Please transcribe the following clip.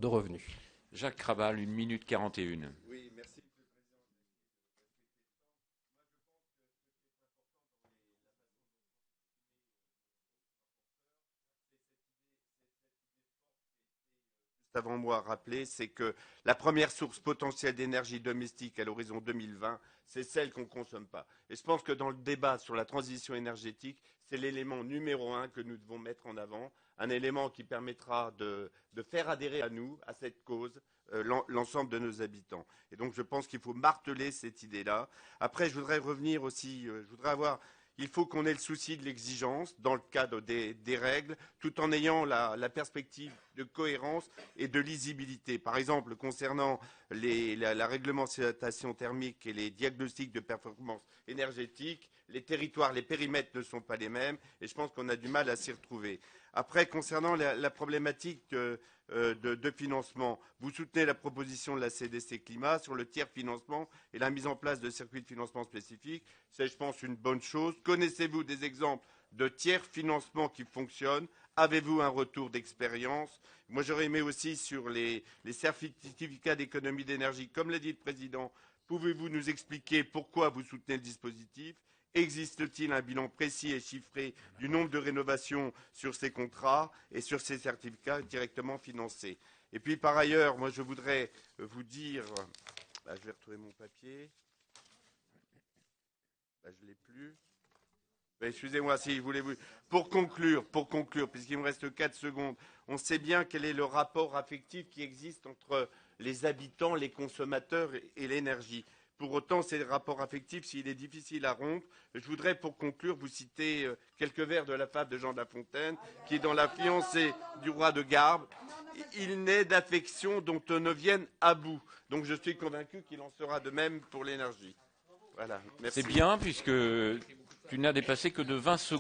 de revenus. Jacques Krabal, 1 minute 41. Oui, merci. Avant moi rappeler, c'est que la première source potentielle d'énergie domestique à l'horizon 2020, c'est celle qu'on ne consomme pas. Et je pense que dans le débat sur la transition énergétique, c'est l'élément numéro un que nous devons mettre en avant, un élément qui permettra de faire adhérer à nous, à cette cause, l'ensemble de nos habitants. Et donc je pense qu'il faut marteler cette idée-là. Après, je voudrais revenir aussi, il faut qu'on ait le souci de l'exigence dans le cadre des règles, tout en ayant la perspective de cohérence et de lisibilité. Par exemple, concernant la réglementation thermique et les diagnostics de performance énergétique, les territoires, les périmètres ne sont pas les mêmes et je pense qu'on a du mal à s'y retrouver. Après, concernant la problématique de financement, vous soutenez la proposition de la CDC Climat sur le tiers financement et la mise en place de circuits de financement spécifiques. C'est, je pense, une bonne chose. Connaissez-vous des exemples de tiers financement qui fonctionnent? Avez-vous un retour d'expérience? Moi, j'aurais aimé aussi sur les certificats d'économie d'énergie, comme l'a dit le président. Pouvez-vous nous expliquer pourquoi vous soutenez le dispositif? Existe-t-il un bilan précis et chiffré du nombre de rénovations sur ces contrats et sur ces certificats directement financés? Et puis, par ailleurs, moi, je voudrais vous dire... je vais retrouver mon papier. Je ne l'ai plus. Excusez-moi, si je voulais vous... Pour conclure, puisqu'il me reste 4 secondes, on sait bien quel est le rapport affectif qui existe entre les habitants, les consommateurs et l'énergie. Pour autant, ces rapports affectifs, s'il est difficile à rompre, je voudrais, pour conclure, vous citer quelques vers de la fable de Jean de La Fontaine, qui est dans La fiancée du roi de Garde. Il n'est d'affection dont on ne vienne à bout. Donc je suis convaincu qu'il en sera de même pour l'énergie. Voilà, merci. C'est bien, puisque tu n'as dépassé que de 20 secondes.